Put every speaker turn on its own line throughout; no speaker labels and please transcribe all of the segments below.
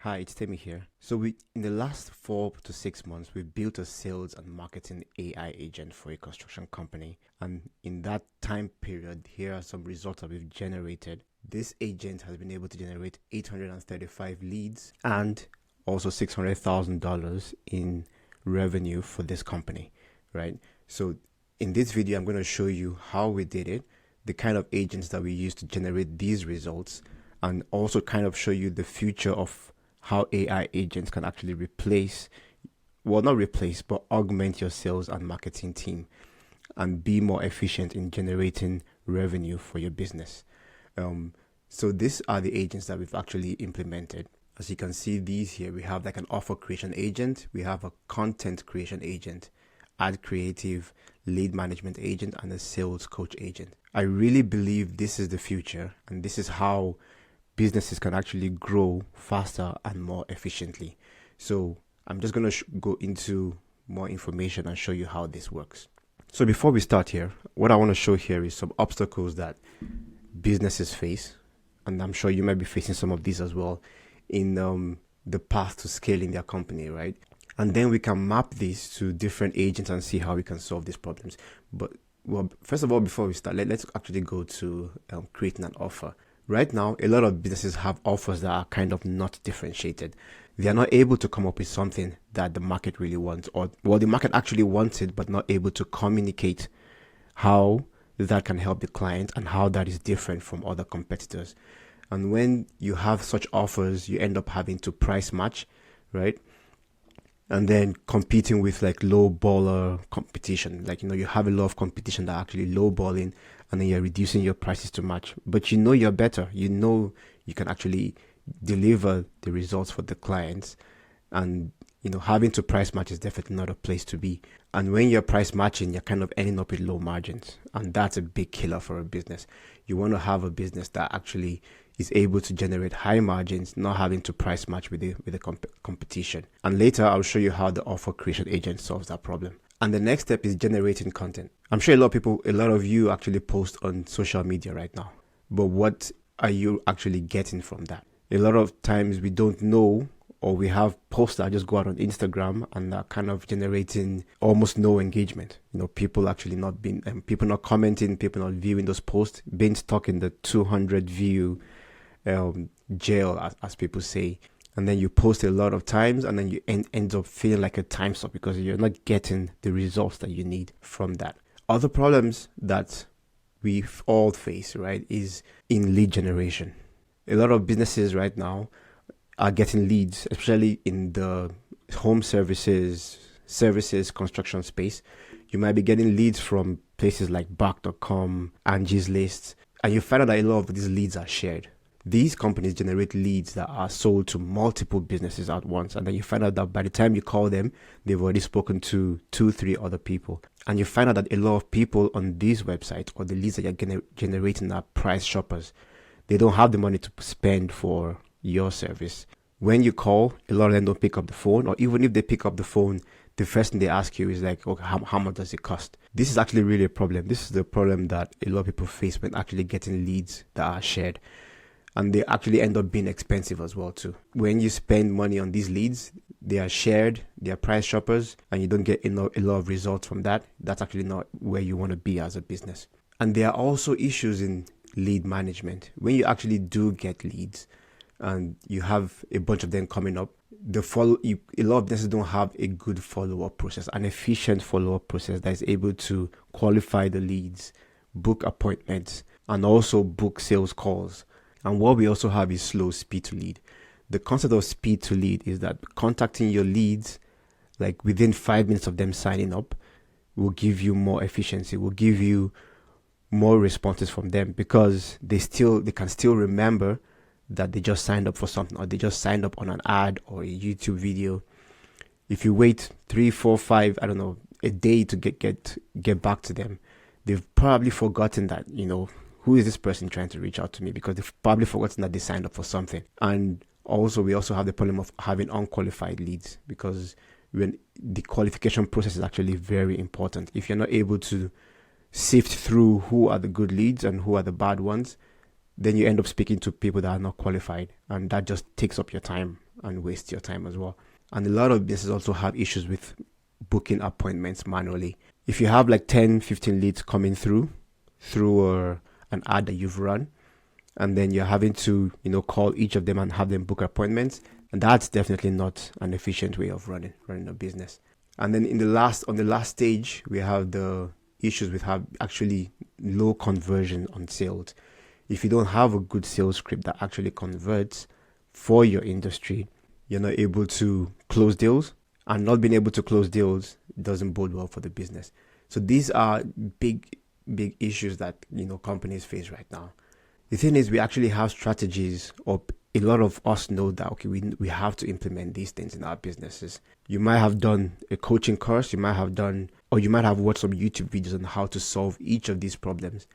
Hi, it's Temi here. In the last 4 to 6 months, we've built a sales and marketing AI agent for a construction company. And in that time period, here are some results that we've generated. This agent has been able to generate 835 leads and also $600,000 in revenue for this company, right? So in this video, I'm going to show you how we did it, the kind of agents that we use to generate these results, and also kind of show you the future of how AI agents can actually not replace, but augment your sales and marketing team and be more efficient in generating revenue for your business. So these are the agents that we've actually implemented. As you can see, these here, we have like an offer creation agent, we have a content creation agent, ad creative, lead management agent, and a sales coach agent. I really believe this is the future, and this is how businesses can actually grow faster and more efficiently. So I'm just going to go into more information and show you how this works. So before we start here, what I want to show here is some obstacles that businesses face, and I'm sure you might be facing some of these as well in the path to scaling their company, right? And then we can map these to different agents and see how we can solve these problems. But first of all, before we start, let's actually go to creating an offer. Right now, a lot of businesses have offers that are kind of not differentiated. They are not able to come up with something that the market really wants, or the market actually wants it, but not able to communicate how that can help the client and how that is different from other competitors. And when you have such offers, you end up having to price match, right? And then competing with like low baller competition. Like, you have a lot of competition that are actually low balling, and then you're reducing your prices to match. But you're better. You can actually deliver the results for the clients. And, having to price match is definitely not a place to be. And when you're price matching, you're kind of ending up with low margins. And that's a big killer for a business. You want to have a business that actually is able to generate high margins, not having to price match with the competition. And later, I'll show you how the offer creation agent solves that problem. And the next step is generating content. I'm sure a lot of you actually post on social media right now. But what are you actually getting from that? A lot of times we don't know, or we have posts that just go out on Instagram and are kind of generating almost no engagement. People actually people not commenting, people not viewing those posts, being stuck in the 200 view jail, as people say. And then you post a lot of times, and then you end up feeling like a time suck because you're not getting the results that you need from that. Other problems that we all face, right, is in lead generation. A lot of businesses right now are getting leads, especially in the home services, construction space. You might be getting leads from places like Bark.com, Angie's List, and you find out that a lot of these leads are shared. These companies generate leads that are sold to multiple businesses at once. And then you find out that by the time you call them, they've already spoken to 2-3 other people. And you find out that a lot of people on these websites, or the leads that you're generating, are price shoppers. They don't have the money to spend for your service. When you call, a lot of them don't pick up the phone, or even if they pick up the phone, the first thing they ask you is like, okay, how much does it cost? This is actually really a problem. This is the problem that a lot of people face when actually getting leads that are shared. And they actually end up being expensive as well too. When you spend money on these leads, they are shared, they are price shoppers, and you don't get a lot of results from that. That's actually not where you want to be as a business. And there are also issues in lead management. When you actually do get leads and you have a bunch of them coming up, a lot of businesses don't have a good follow-up process, an efficient follow-up process that is able to qualify the leads, book appointments, and also book sales calls. And what we also have is slow speed to lead. The concept of speed to lead is that contacting your leads, like within 5 minutes of them signing up, will give you more efficiency, will give you more responses from them, because they can still remember that they just signed up for something, or they just signed up on an ad or a YouTube video. If you wait 3, 4, 5, a day to get back to them, they've probably forgotten that, who is this person trying to reach out to me, because they've probably forgotten that they signed up for something. And also, we also have the problem of having unqualified leads, because when the qualification process is actually very important. If you're not able to sift through who are the good leads and who are the bad ones, then you end up speaking to people that are not qualified, and that just takes up your time. and waste your time as well. And a lot of businesses also have issues with booking appointments manually. If you have like 10, 15 leads coming through an ad that you've run, and then you're having to, call each of them and have them book appointments, and that's definitely not an efficient way of running a business. And then on the last stage, we have the issues with actually low conversion on sales. If you don't have a good sales script that actually converts for your industry, you're not able to close deals, and not being able to close deals doesn't bode well for the business. So these are big issues that companies face right now. The thing is, we actually have strategies, or a lot of us know that, okay, we have to implement these things in our businesses. You might have done a coaching course, you might have watched some YouTube videos on how to solve each of these problems.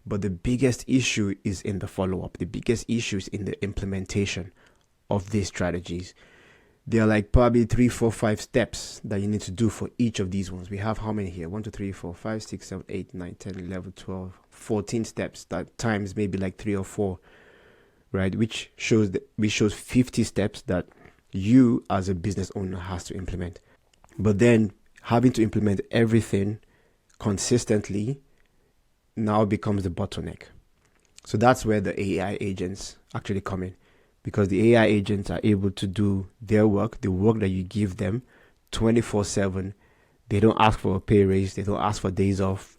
But the biggest issue is in the follow-up. The biggest issue is in the implementation of these strategies. There are like probably 3, 4, 5 steps that you need to do for each of these ones. We have how many here? 1, 2, 3, 4, 5, 6, 7, 8, 9, 10, 11, 12, 14 steps. That times maybe like 3 or 4, right? Which shows 50 steps that you as a business owner has to implement. But then having to implement everything consistently now becomes the bottleneck. So that's where the AI agents actually come in, because the AI agents are able to do their work, the work that you give them 24/7. They don't ask for a pay raise. They don't ask for days off.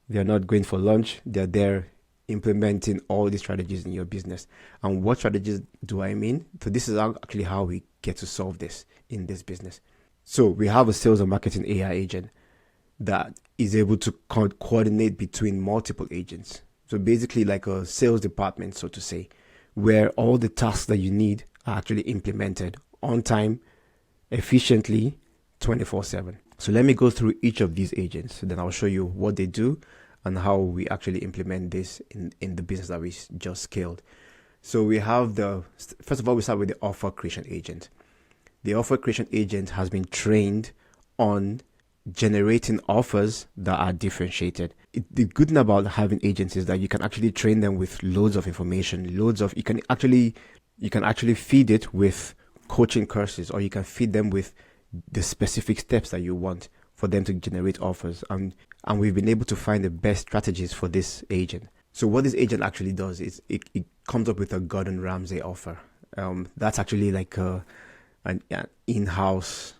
They're not going for lunch. They're there implementing all these strategies in your business. And what strategies do I mean? So this is actually how we get to solve this in this business. So we have a sales and marketing AI agent that is able to coordinate between multiple agents. So basically like a sales department, so to say, where all the tasks that you need are actually implemented on time, efficiently, 24/7. So let me go through each of these agents. Then I'll show you what they do and how we actually implement this in the business that we just scaled. So we have first of all, we start with the offer creation agent. The offer creation agent has been trained on generating offers that are differentiated. The good thing about having agents is that you can actually train them with loads of information, you can actually feed it with coaching courses, or you can feed them with the specific steps that you want for them to generate offers. And we've been able to find the best strategies for this agent. So what this agent actually does is it comes up with a Gordon Ramsay offer. That's actually like an in-house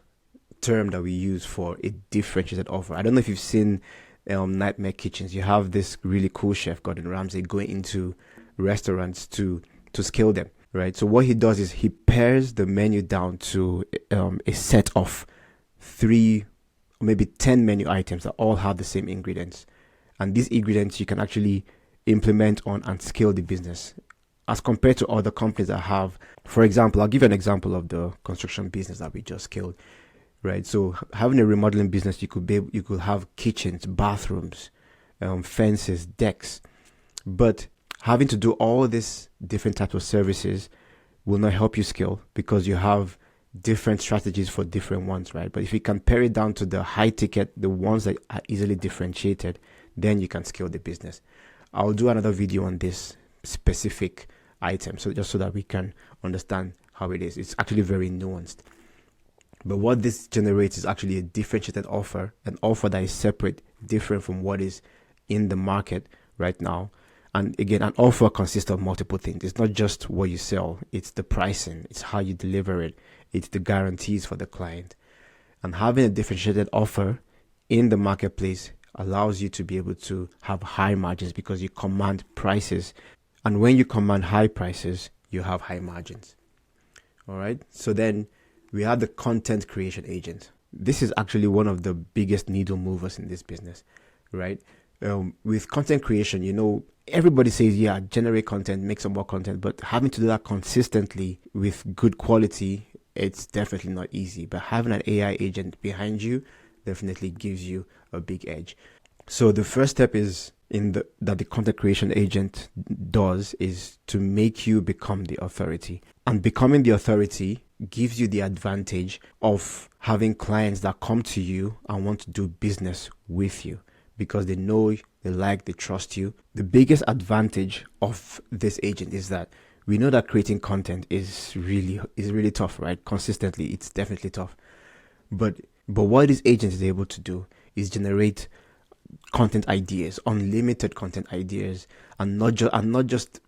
term that we use for a differentiated offer. I don't know if you've seen Nightmare Kitchens. You have this really cool chef, Gordon Ramsay, going into restaurants to scale them, right? So what he does is he pares the menu down to a set of 3 or maybe 10 menu items that all have the same ingredients. And these ingredients you can actually implement on and scale the business as compared to other companies that have, for example, I'll give you an example of the construction business that we just scaled. Right, so having a remodeling business, you could have kitchens, bathrooms, fences, decks, but having to do all these different types of services will not help you scale, because you have different strategies for different ones, right? But if you can pare it down to the high ticket, the ones that are easily differentiated, then you can scale the business. I'll do another video on this specific item, so just so that we can understand how it is. It's actually very nuanced. But what this generates is actually a differentiated offer, an offer that is separate, different from what is in the market right now. And again, an offer consists of multiple things. It's not just what you sell, it's the pricing, it's how you deliver it, it's the guarantees for the client. And having a differentiated offer in the marketplace allows you to be able to have high margins, because you command prices. And when you command high prices, you have high margins. All right. So then we have the content creation agent. This is actually one of the biggest needle movers in this business, right? With content creation, everybody says, yeah, generate content, make some more content, but having to do that consistently with good quality, it's definitely not easy. But having an AI agent behind you definitely gives you a big edge. So the first step is that the content creation agent does is to make you become the authority. And becoming the authority gives you the advantage of having clients that come to you and want to do business with you, because they know, they like, they trust you. The biggest advantage of this agent is that We know that creating content is really tough, right? Consistently, it's definitely tough. But what this agent is able to do is generate content ideas, unlimited content ideas, and not just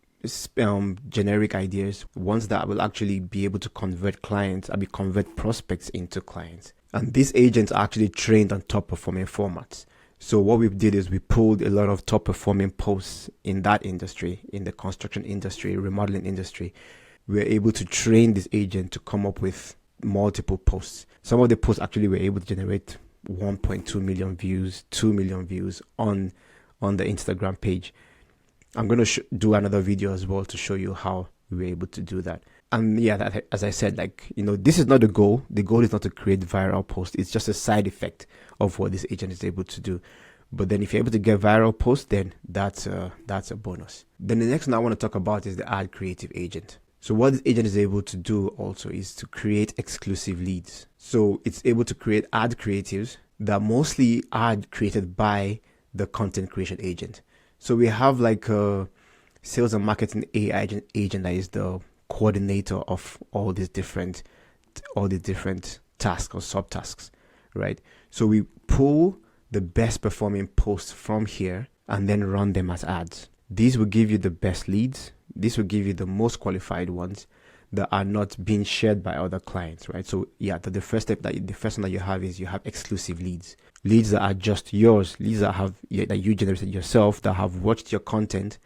generic ideas, ones that will actually be able to convert clients and convert prospects into clients. And these agents are actually trained on top performing formats. So what we did is we pulled a lot of top performing posts in that industry, in the construction industry, remodeling industry. We were able to train this agent to come up with multiple posts. Some of the posts actually were able to generate 1.2 million views, 2 million views on the Instagram page. I'm going to do another video as well to show you how we were able to do that. And yeah, that, as I said, like, this is not the goal. The goal is not to create viral posts. It's just a side effect of what this agent is able to do. But then if you're able to get viral posts, then that's a bonus. Then the next one I want to talk about is the ad creative agent. So what this agent is able to do also is to create exclusive leads. So it's able to create ad creatives that mostly are created by the content creation agent. So we have like a sales and marketing AI agent that is the coordinator of all these different tasks or subtasks, right? So we pull the best performing posts from here and then run them as ads. These will give you the best leads. This will give you the most qualified ones that are not being shared by other clients, right? So yeah, the first one that you have is you have exclusive leads that are just yours, leads that you generated yourself, that have watched your content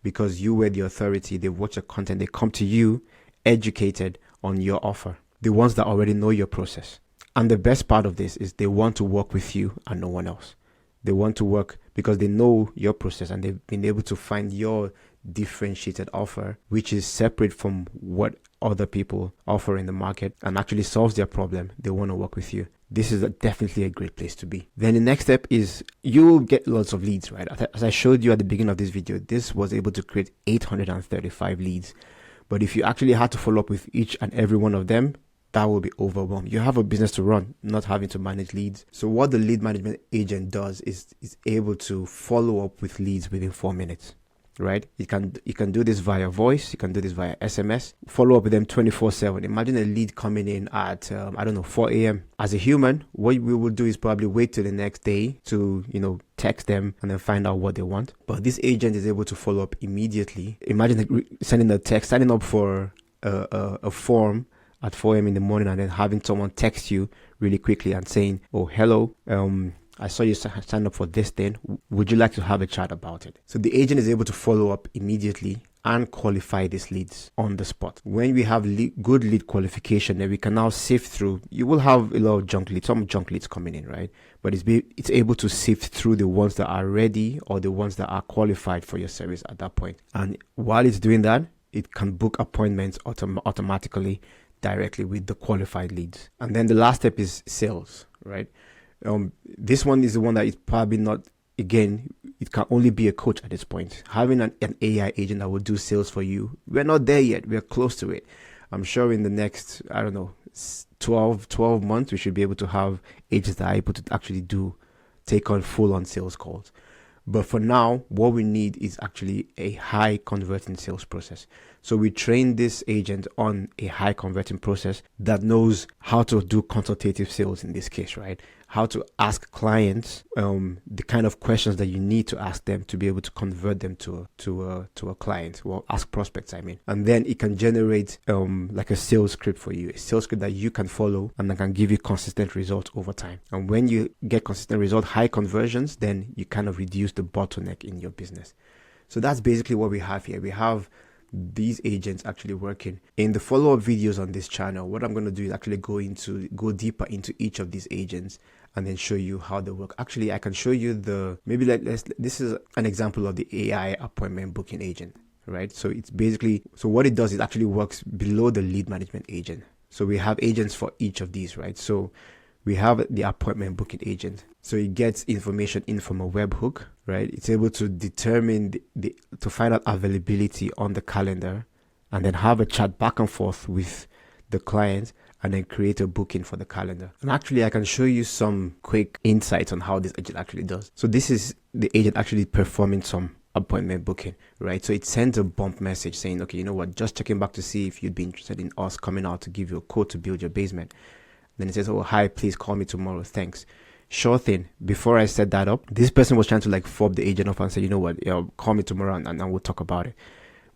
because you were the authority. They watch your content, they come to you educated on your offer, the ones that already know your process. And the best part of this is they want to work with you and no one else. They want to work because they know your process and they've been able to find your differentiated offer, which is separate from what other people offer in the market and actually solves their problem. They want to work with you. This is definitely a great place to be. Then the next step is you'll get lots of leads, right? As I showed you at the beginning of this video, this was able to create 835 leads. But if you actually had to follow up with each and every one of them, that will be overwhelmed. You have a business to run, not having to manage leads. So what the lead management agent does is able to follow up with leads within 4 minutes, right? You can do this via voice. You can do this via SMS. Follow up with them 24/7. Imagine a lead coming in at 4 a.m. As a human, what we will do is probably wait till the next day to text them and then find out what they want. But this agent is able to follow up immediately. Imagine sending a text, signing up for a form at 4 a.m. in the morning and then having someone text you really quickly and saying, "Oh, hello, I saw you sign up for this thing. Would you like to have a chat about it?" So the agent is able to follow up immediately and qualify these leads on the spot. When we have good lead qualification, then we can now sift through. You will have a lot of some junk leads coming in, right? But it's able to sift through the ones that are ready or the ones that are qualified for your service at that point. And while it's doing that, it can book appointments automatically directly with the qualified leads. And then the last step is sales, right? This one is the one that is probably not, again, it can only be a coach at this point. Having an AI agent that will do sales for you, we're not there yet. We're close to it. I'm sure in the next, 12 months, we should be able to have agents that are able to actually take on full-on sales calls. But for now, what we need is actually a high converting sales process. So we train this agent on a high converting process that knows how to do consultative sales in this case, right? How to ask clients the kind of questions that you need to ask them to be able to convert them to a client. Well, ask prospects, I mean. And then it can generate like a sales script for you, a sales script that you can follow and that can give you consistent results over time. And when you get consistent results, high conversions, then you kind of reduce the bottleneck in your business. So that's basically what we have here. We have these agents actually working. In the follow-up videos on this channel, what I'm going to do is actually go deeper into each of these agents and then show you how they work. Actually, I can show you this is an example of the AI appointment booking agent, right? So it's basically, what it does is actually works below the lead management agent. So we have agents for each of these, right? So we have the appointment booking agent. So it gets information in from a webhook, right? It's able to determine to find out availability on the calendar and then have a chat back and forth with the client and then create a booking for the calendar. And actually, I can show you some quick insights on how this agent actually does. So this is the agent actually performing some appointment booking, right? So it sends a bump message saying, okay, you know what, just checking back to see if you'd be interested in us coming out to give you a quote to build your basement. Then it says, oh, hi, please call me tomorrow. Thanks. Sure thing. Before I set that up, this person was trying to like fob the agent off and say, you know what, yeah, call me tomorrow and we'll talk about it.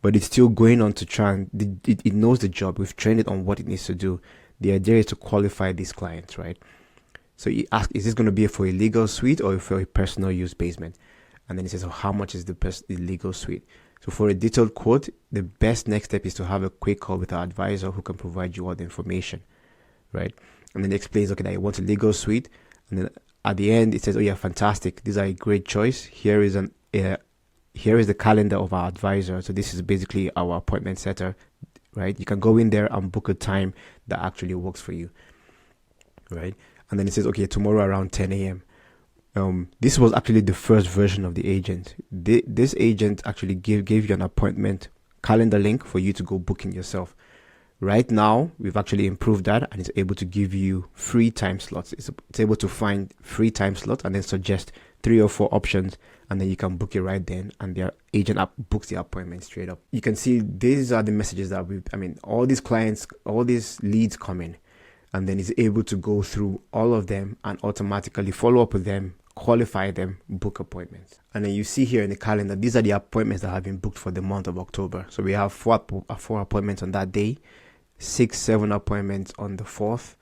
But it's still going on to try and it knows the job. We've trained it on what it needs to do. The idea is to qualify these clients, right? So you ask, is this going to be for a legal suite or for a personal use basement? And then it says, oh, how much is the legal suite? So for a detailed quote, the best next step is to have a quick call with our advisor who can provide you all the information, right? And then it explains, okay, that you want a legal suite. And then at the end, it says, oh yeah, fantastic. These are a great choice. Here is the calendar of our advisor. So this is basically our appointment setter, right? You can go in there and book a time that actually works for you, right? And then it says, okay, tomorrow around 10 a.m. This was actually the first version of the agent. This agent actually gave you an appointment calendar link for you to go book in yourself. Right now, we've actually improved that and it's able to give you free time slots. It's able to find free time slots and then suggest 3 or 4 options, and then you can book it right then, and their agent app books the appointment straight up. You can see these are the messages that all these clients, all these leads come in, and then it's able to go through all of them and automatically follow up with them, qualify them, book appointments. And then you see here in the calendar, these are the appointments that have been booked for the month of October. So we have 4 appointments on that day, 6, 7 appointments on the 4th,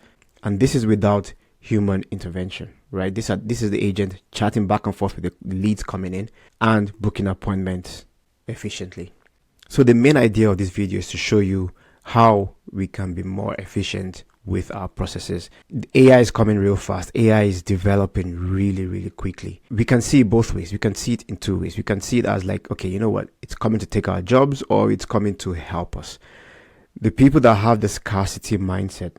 and this is without human intervention, right? This is the agent chatting back and forth with the leads coming in and booking appointments efficiently. So the main idea of this video is to show you how we can be more efficient with our processes. AI is coming real fast. AI is developing really, really quickly. We can see it both ways. We can see it in 2 ways. We can see it as like, okay, you know what? It's coming to take our jobs, or it's coming to help us. The people that have the scarcity mindset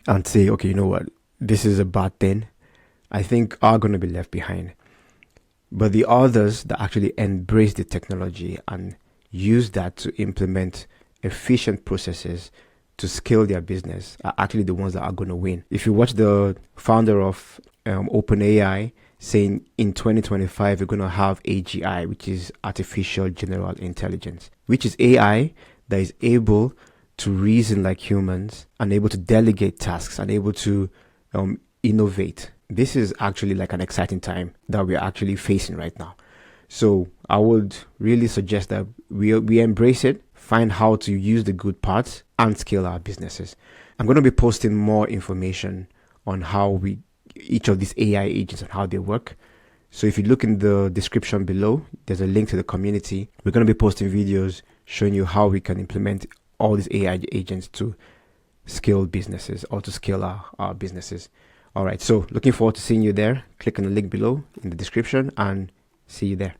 and say, okay, you know what? This is a bad thing, I think are going to be left behind. But the others that actually embrace the technology and use that to implement efficient processes to scale their business are actually the ones that are going to win. If you watch the founder of OpenAI saying in 2025, we're going to have AGI, which is Artificial General Intelligence, which is AI that is able to reason like humans and able to delegate tasks and able to innovate. This is actually like an exciting time that we're actually facing right now. So I would really suggest that we embrace it, find how to use the good parts and scale our businesses. I'm going to be posting more information on how each of these AI agents and how they work. So if you look in the description below, there's a link to the community. We're going to be posting videos showing you how we can implement all these AI agents to scale businesses or to scale our businesses. All right, so looking forward to seeing you there. Click on the link below in the description and see you there.